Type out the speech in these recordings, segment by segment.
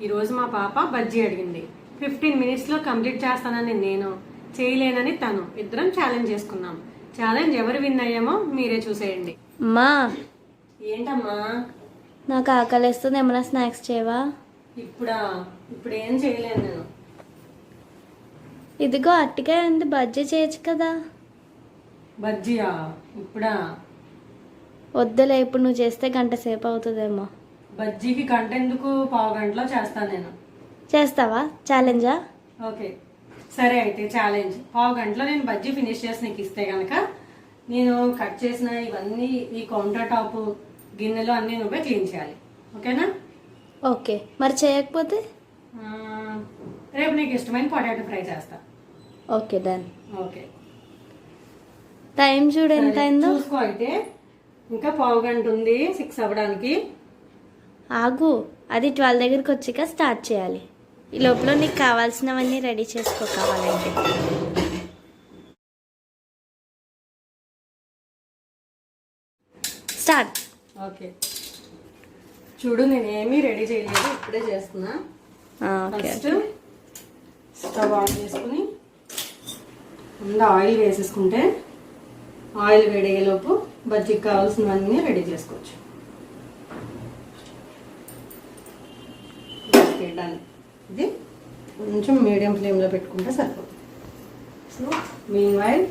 ఈరోజు మా పాప బజ్జీ అడిగింది. 15 మినిట్స్లో కంప్లీట్ చేస్తానని నేను, చేయలేనని తను, ఇద్దరం ఛాలెంజ్ చేసుకున్నాం. ఛాలెంజ్ ఎవరు విన్ అయ్యామో మీరే చూసేయండి. అమ్మా, ఏంటమ్మా? నాకు ఆకలిస్తుంది, ఏమైనా స్నాక్స్ చేయవా? ఇప్పుడు ఏం చేయలేను నేను. ఇదిగో అట్టికాయ ఉంది, బజ్జీ చేయొచ్చు కదా. బజ్జీయా? ఇప్పుడా? వద్దులే, ఇప్పుడు నువ్వు చేస్తే గంట సేపు అవుతుందేమో. బజ్జీకి గంట ఎందుకు, పావు గంటలో చేస్తాను నేను. చేస్తావా? ఛాలెంజా? ఓకే సరే, అయితే ఛాలెంజ్. పావు గంటలో నేను బజ్జీ ఫినిష్ చేసి నీకు ఇస్తే కనుక నేను కట్ చేసిన ఇవన్నీ ఈ కౌంటర్ టాప్ గిన్నెలు అన్నీ నువ్వే క్లీన్ చేయాలి. ఓకేనా? ఓకే. మరి చేయకపోతే? రేపు నీకు ఇష్టమైన పొటాటో ఫ్రై చేస్తా. Okay, done. ఓకే, టైం చూడు ఎంత అయిందో. చూసుకో. అయితే ఇంకా పావు గంట ఉంది 6 అవ్వడానికి. ఆగు, అది 12 దగ్గరికి వచ్చాక స్టార్ట్ చేయాలి. ఈ లోపల నీకు కావాల్సినవన్నీ రెడీ చేసుకో కావాలంటే. స్టార్ట్. ఓకే చూడు, నేనేమీ రెడీ చేయలేదు, ఇప్పుడే చేస్తున్నా. ఫస్ట్ స్టవ్ ఆన్ చేసుకుని ముందు ఆయిల్ వేసేసుకుంటే ఆయిల్ వేడయ్యేలోపు బజ్జీకి కావాల్సినవన్నీ రెడీ చేసుకోవచ్చు. ఇది కొంచెం మీడియం ఫ్లేమ్లో పెట్టుకుంటే సరిపోతుంది. సో మీన్ వైల్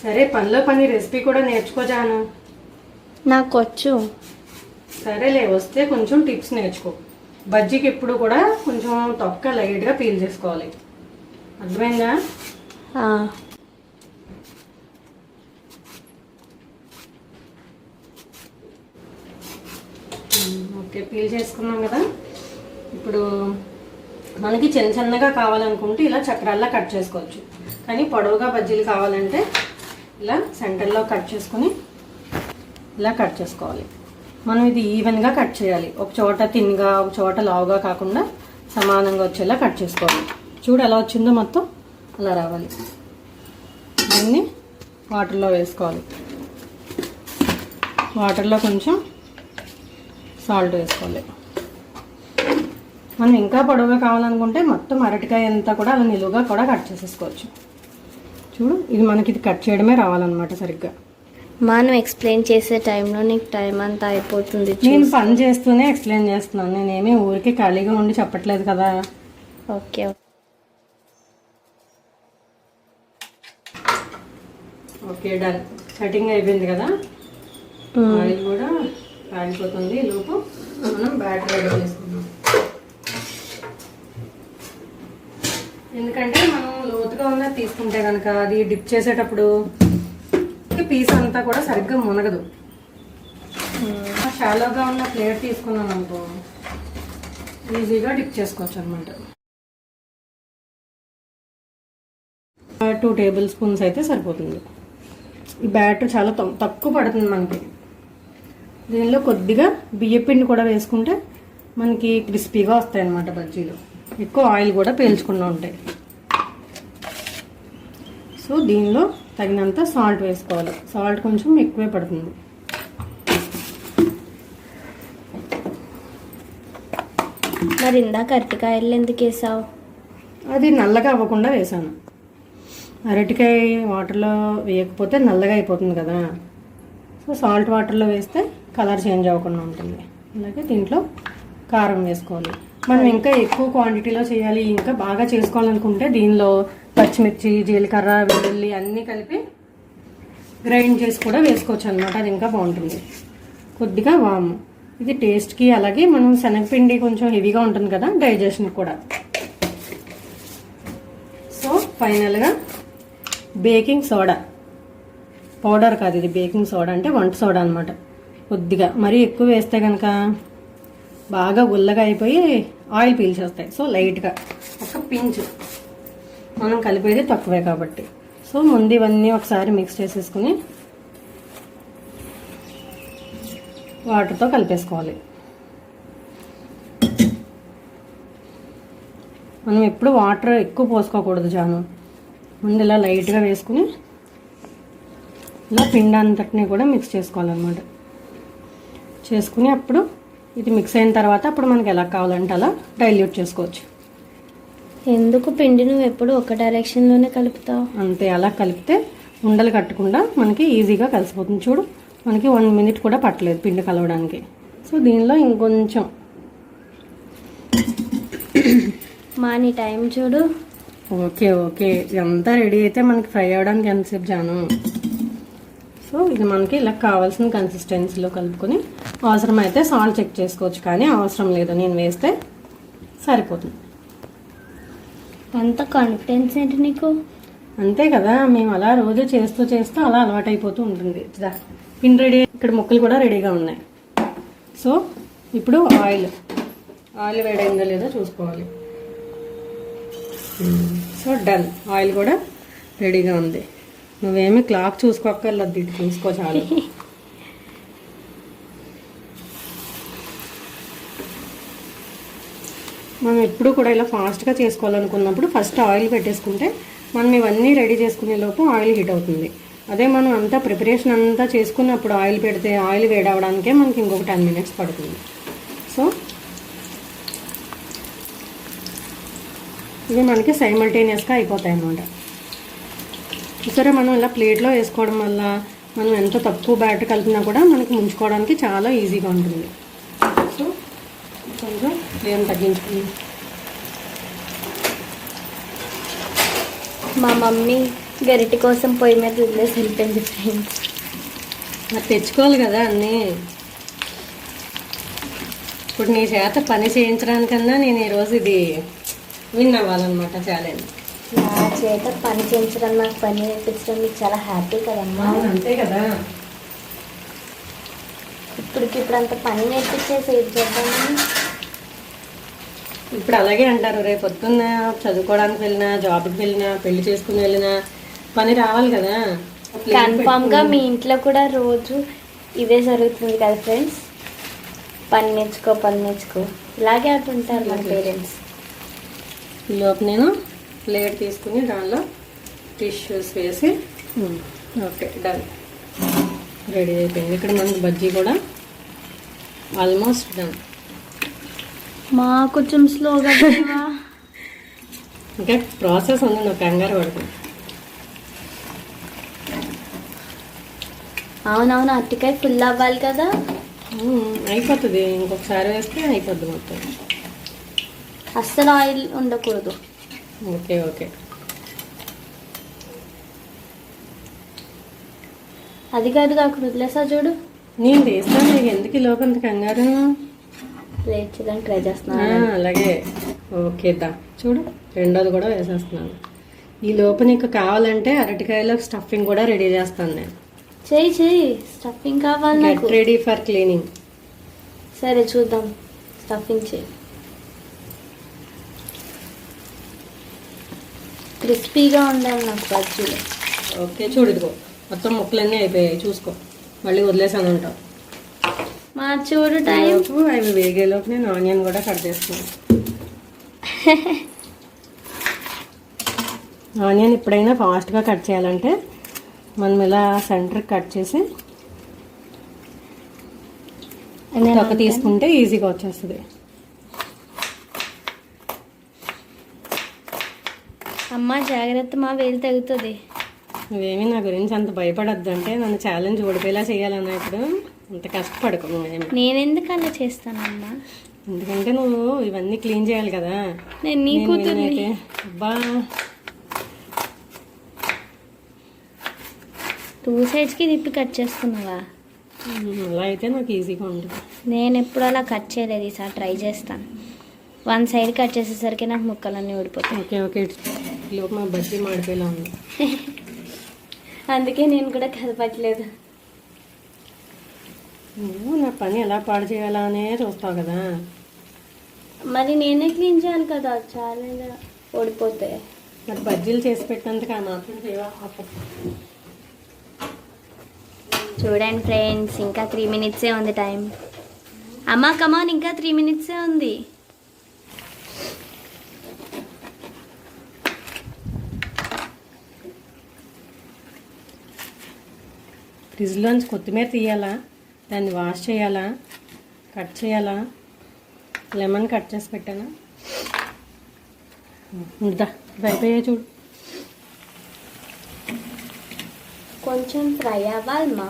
సరే, పనిలో పని రెసిపీ కూడా నేర్చుకోజాను. నాకు వచ్చు. సరేలే, వస్తే కొంచెం టిప్స్ నేర్చుకో. బజ్జీకి ఎప్పుడు కూడా కొంచెం తొక్క లైట్గా పీల్ చేసుకోవాలి, అర్థమైందా? ఓకే, పీల్ చేసుకున్నాం కదా. ఇప్పుడు మనకి చిన్న చిన్నగా కావాలనుకుంటే ఇలా చక్రాల్లా కట్ చేసుకోవచ్చు. కానీ పొడవుగా బజ్జీలు కావాలంటే ఇలా సెంటర్లో కట్ చేసుకుని ఇలా కట్ చేసుకోవాలి. మనం ఇది ఈవెన్గా కట్ చేయాలి. ఒక చోట తిన్గా, ఒక చోట లావుగా కాకుండా సమానంగా వచ్చేలా కట్ చేసుకోవాలి. చూడు ఎలా వచ్చిందో, మొత్తం అలా రావాలి. దీన్ని వాటర్లో వేసుకోవాలి. వాటర్లో కొంచెం సాల్ట్ వేసుకోవాలి. మనం ఇంకా పొడవుగా కావాలనుకుంటే మొత్తం అరటికాయ అంతా కూడా అలా నిలువుగా కూడా కట్ చేసేసుకోవచ్చు. చూడు, ఇది మనకి ఇది కట్ చేయడమే రావాలన్నమాట సరిగ్గా. మనం ఎక్స్ప్లెయిన్ చేసే టైంలో నీకు టైం అంతా అయిపోతుంది. నేను పని చేస్తూనే ఎక్స్ప్లెయిన్ చేస్తున్నాను, నేనేమీ ఊరికే ఖాళీగా ఉండి చెప్పట్లేదు కదా. Okay okay, done. కటింగ్ అయిపోయింది కదా. ఆయిల్ కూడా కాలిపోతుంది. లోపు మనం బ్యాటర్ రెడీ చేసుకున్నాం. ఎందుకంటే మనం లోతుగా ఉన్నది తీసుకుంటే కనుక అది డిప్ చేసేటప్పుడు పీస్ అంతా కూడా సరిగ్గా మునగదు. షాలోగా ఉన్న ప్లేట్ తీసుకున్నాం అనుకో, ఈజీగా డిప్ చేసుకోవచ్చు అనమాట. 2 టేబుల్ స్పూన్స్ అయితే సరిపోతుంది. ఈ బ్యాటర్ చాలా తక్కువ పడుతుంది మనకి. దీనిలో కొద్దిగా బియ్యపిండి కూడా వేసుకుంటే మనకి క్రిస్పీగా వస్తాయి అన్నమాట బజ్జీలు. ఎక్కువ ఆయిల్ కూడా పీల్చకుండా ఉంటాయి. సో దీనిలో తగినంత సాల్ట్ వేసుకోవాలి. సాల్ట్ కొంచెం ఎక్కువే పడుతుంది. మరి ఇందాక అరటికాయలు ఎందుకు వేసావు? అది నల్లగా అవ్వకుండా వేసాను. అరటికాయ వాటర్లో వేయకపోతే నల్లగా అయిపోతుంది కదా. సో సాల్ట్ వాటర్లో వేస్తే కలర్ చేంజ్ అవ్వకుండా ఉంటుంది. అలాగే దీంట్లో కారం వేసుకోవాలి. మనం ఇంకా ఎక్కువ క్వాంటిటీలో చేయాలి, ఇంకా బాగా చేసుకోవాలనుకుంటే దీనిలో పచ్చిమిర్చి, జీలకర్ర, వెల్లుల్లి అన్నీ కలిపి గ్రైండ్ చేసి కూడా వేసుకోవచ్చు అనమాట. అది ఇంకా బాగుంటుంది. కొద్దిగా వాము, ఇది టేస్ట్కి. అలాగే మనం శనగపిండి కొంచెం హెవీగా ఉంటుంది కదా, డైజెషన్ కూడా. సో ఫైనల్గా బేకింగ్ సోడా పౌడర్ కాదు, ఇది బేకింగ్ సోడా అంటే వంట సోడా అనమాట. కొద్దిగా, మరీ ఎక్కువ వేస్తే కనుక బాగా గుల్లగా అయిపోయి ఆయిల్ పీల్చేస్తాయి. సో లైట్గా ఒక పించ్, మనం కలిపేది తక్కువే కాబట్టి. సో ముందు ఇవన్నీ ఒకసారి మిక్స్ చేసేసుకుని వాటర్తో కలిపేసుకోవాలి. మనం ఎప్పుడు వాటర్ ఎక్కువ పోసుకోకూడదు జాను. ముందు ఇలా లైట్గా వేసుకుని ఇలా పిండి అంతటిని కూడా మిక్స్ చేసుకోవాలన్నమాట. చేసుకుని అప్పుడు ఇది మిక్స్ అయిన తర్వాత అప్పుడు మనకి ఎలా కావాలంటే అలా డైల్యూట్ చేసుకోవచ్చు. ఎందుకు పిండి నువ్వు ఎప్పుడు ఒక డైరెక్షన్లోనే కలుపుతావు? అంతే, అలా కలిపితే ఉండలు కట్టకుండా మనకి ఈజీగా కలిసిపోతుంది. చూడు, మనకి 1 మినిట్ కూడా పట్టలేదు పిండి కలవడానికి. సో దీనిలో ఇంకొంచెం నీ టైం చూడు. ఓకే ఓకే, ఇదంతా రెడీ అయితే మనకి ఫ్రై అవ్వడానికి ఎంతసేపు జాను. సో ఇది మనకి ఇలా కావాల్సిన కన్సిస్టెన్సీలో కలుపుకొని అవసరమైతే సాల్ట్ చెక్ చేసుకోవచ్చు, కానీ అవసరం లేదు, నేను వేస్తే సరిపోతుంది. అంత కాన్ఫిడెన్స్ ఏంటి నీకు? అంతే కదా, మేము అలా రోజు చేస్తూ చేస్తూ అలా అలవాటైపోతూ ఉంటుంది. పిండి రెడీ, ఇక్కడ ముక్కలు కూడా రెడీగా ఉన్నాయి. సో ఇప్పుడు ఆయిల్ వేడైందో లేదో చూసుకోవాలి. సో డన్, ఆయిల్ కూడా రెడీగా ఉంది. నువ్వేమి క్లాక్ చూసుకోక్కర్లేదు, ఇది చూసుకో చాలు. మనం ఎప్పుడు కూడా ఇలా ఫాస్ట్గా చేసుకోవాలనుకున్నప్పుడు ఫస్ట్ ఆయిల్ పెట్టేసుకుంటే మనం ఇవన్నీ రెడీ చేసుకునే లోపు ఆయిల్ హీట్ అవుతుంది. అదే మనం అంతా ప్రిపరేషన్ అంతా చేసుకున్నప్పుడు ఆయిల్ పెడితే ఆయిల్ వేడవడానికే మనకి ఇంకొక 10 మినిట్స్ పడుతుంది. సో ఇవి మనకి సైమల్టేనియస్గా అయిపోతాయి అన్నమాట. సరే, మనం ఇలా ప్లేట్లో వేసుకోవడం వల్ల మనం ఎంత తక్కువ బ్యాటర్ కలిపినా కూడా మనకి ముంచుకోవడానికి చాలా ఈజీగా ఉంటుంది. సో కొంచెం ఫ్లేమ్ తగ్గించుకుని మా మమ్మీ గరిటె కోసం పొయ్యి మీద వదిలేసి వెళ్ళిపోయింది ఫ్రెండ్స్. మరి తెచ్చుకోవాలి కదా అన్నీ. ఇప్పుడు నీ చేత పని చేయించడానికన్నా నేను ఈరోజు ఇది విన్ అవ్వాలన్నమాట ఛాలెంజ్. నా చేత పని చేయించడం, నాకు పని నేర్పించడం మీకు చాలా హ్యాపీ కదమ్మా. అంతే కదా, ఇప్పుడు అంత పని నేర్పించేసి ఏం చేద్దామని. ఇప్పుడు అలాగే అంటారు, రేపు పొద్దున్న చదువుకోవడానికి వెళ్ళినా, జాబ్కి వెళ్ళినా, పెళ్లి చేసుకుని వెళ్ళినా పని రావాలి కదా. కన్ఫామ్గా మీ ఇంట్లో కూడా రోజు ఇదే జరుగుతుంది కదా ఫ్రెండ్స్. పని నేర్చుకో ఇలాగే అంటుంటారు మన పేరెంట్స్. ఈలోపు నేను ప్లేట్ తీసుకుని దానిలో టిష్యూస్ వేసి ఓకే డన్, రెడీ అయిపోయింది. ఇక్కడ మనకి బజ్జీ కూడా ఆల్మోస్ట్ డన్. మా కొంచెం స్లోగా ఇంకా ప్రాసెస్ ఉంది, నువ్వు కంగారు పడుతుంది. అవునవును, అరటికాయ ఫుల్ అవ్వాలి కదా. అయిపోతుంది, ఇంకొకసారి వేస్తే అయిపోద్ది మొత్తం. అస్సలు ఆయిల్ ఉండకూడదు. ఓకే ఓకే, అది కాదు అక్కడ వదిలేసా చూడు. నేను వేస్తాను, నీకు ఎందుకు ఈ లోపంత కంగారు. ప్లేట్ చేయడానికి ట్రై చేస్తున్నాను. అలాగే ఓకే దా, చూడు రెండోది కూడా వేసేస్తున్నాను. ఈ లోపు నీకు కావాలంటే అరటికాయలో స్టఫింగ్ కూడా రెడీ చేస్తాను నేను. చెయ్యి స్టఫింగ్ కావాలి నాకు. Ready for cleaning. సరే చూద్దాం, స్టఫింగ్ చేయి. క్రిస్పీగా ఉండాలి నాకు బజ్జీలు. ఓకే చూడు, ఇదిగో మొత్తం ముక్కలన్నీ అయిపోయాయి, చూసుకో. మళ్ళీ వదిలేసాను అంటావు. మా చూడు టైం. అవి వేగేలోపు నేను ఆనియన్ కూడా కట్ చేస్తున్నాను. ఆనియన్ ఎప్పుడైనా ఫాస్ట్గా కట్ చేయాలంటే మనం ఇలా సెంటర్కి కట్ చేసి తొక్క తీసుకుంటే ఈజీగా వచ్చేస్తుంది. అమ్మ జాగ్రత్త, మా వేలు తగ్గుతుంది. నువ్వేమీ నా గురించి అంత భయపడద్దు, అంటే నన్ను ఛాలెంజ్ ఓడిపోయేలా చేయాలన్నా ఇప్పుడు అంత కష్టపడకు నువ్వేమి. నేనెందుకు అలా చేస్తానమ్మా? ఎందుకంటే నువ్వు ఇవన్నీ క్లీన్ చేయాలి కదా. నేను నీ కూతుర్ని. అబ్బా, 2 సైడ్స్కి తిప్పి కట్ చేస్తున్నావా? అలా అయితే నాకు ఈజీగా ఉంటుంది. నేను ఎప్పుడు అలా కట్ చేయలేదు, ఈసారి ట్రై చేస్తాను. 1 సైడ్ కట్ చేసేసరికి నాకు ముక్కలన్నీ ఊడిపోతాయి. ఓకే ఓకే, లోపు మా బజ్జీ మాడిపోయేలా ఉంది. అందుకే నేను కూడా కదపట్లేదు. నువ్వు నా పని ఎలా పాడు చేయాలా అనే చూస్తావు కదా. మరి నేనే క్లీన్ చేయాలి కదా, చాలా ఓడిపోతే. మరి బజ్జీలు చేసి పెట్టినందుకు ఆ మాత్రం చేయవా? చూడండి ఫ్రెండ్స్, ఇంకా 3 మినిట్సే ఉంది టైం. అమ్మా కమాన్, ఇంకా 3 మినిట్సే ఉంది. ఫ్రిడ్జ్లోంచి కొత్తిమీర తీయాలా, దాన్ని వాష్ చేయాలా, కట్ చేయాలా, లెమన్ కట్ చేసి పెట్టానా. ఉందా ఇవి అయిపోయాయి చూడు. కొంచెం ఫ్రై అవ్వాలి మా.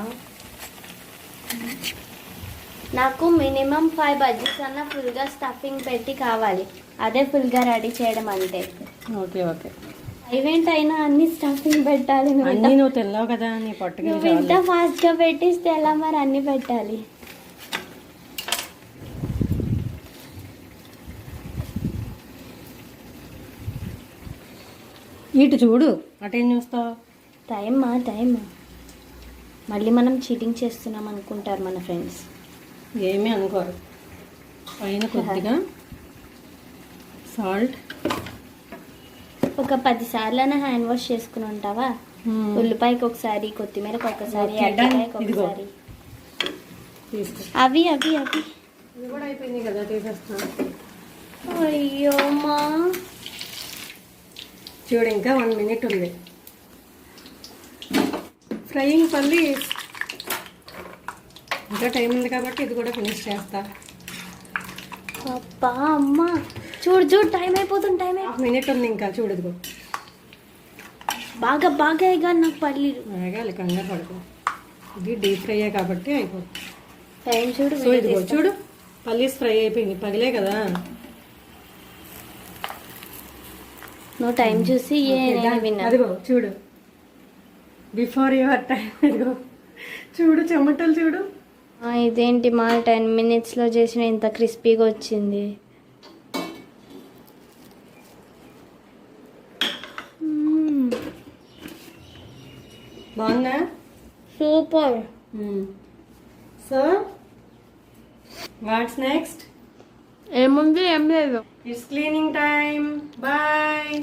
నాకు మినిమం 5 బజ్జీస్ అన్న ఫుల్గా స్టఫింగ్ పెట్టి కావాలి. అదే ఫుల్గా రెడీ చేయడం అంటే. Okay okay. ఈవెంట్ అయినా అన్ని స్టఫింగ్ పెట్టాలి. అన్నీ నువ్వు తిన్నావు కదా, నీ పొట్టకి నువ్వు ఇంత ఫాస్ట్గా పెట్టిస్తే ఎలా మరి? అన్ని పెట్టాలి. ఇటు చూడు, అటేం చూస్తావు? టైమ్ మళ్ళీ మనం చీటింగ్ చేస్తున్నాం అనుకుంటారు మన ఫ్రెండ్స్. ఏమీ అనుకోరు. పైన కొద్దిగా సాల్ట్. ఒక 10 సార్లైనా హ్యాండ్ వాష్ చేసుకుని ఉంటావా? ఉల్లిపాయకి ఒకసారి, కొత్తిమీరకి ఒకసారి, అడ్డకాయకి ఒకసారి. తీసుకో. అవి ఇది కూడా అయిపోయింది కదా, తీసేస్తాను. అయ్యో మా, చూడు ఇంకా 1 మినిట్ ఉంది. ఫ్రైయింగ్ పల్లి ఇంకా టైం ఉంది కాబట్టి ఇది కూడా ఫినిష్ చేస్తా. అబ్బా అమ్మ, చూడు టైం అయిపోతుంది. 1 మినిట్ ఉంది ఇంకా. చూడు ఇదిగో బాగా వేగా నాకు పల్లీలు. వేగాలి, కంగారు పడుకో. ఇది డీప్ ఫ్రై కాబట్టి అయిపోతుంది. టైం చూడు. సో ఇదిగో చూడు, పల్లీస్ ఫ్రై అయిపోయింది. పగిలే కదా. నువ్వు టైం చూసి అదిగో చూడు, బిఫోర్ యువర్ టైం. ఇదిగో చూడు, చెమటలు చూడు. ఇదేంటి మా 10 మినిట్స్లో చేసిన ఇంత క్రిస్పీగా వచ్చింది. బాగుందా? సూపర్. So what's next? ఏముంది? ఏం లేదు. It's cleaning time. బాయ్.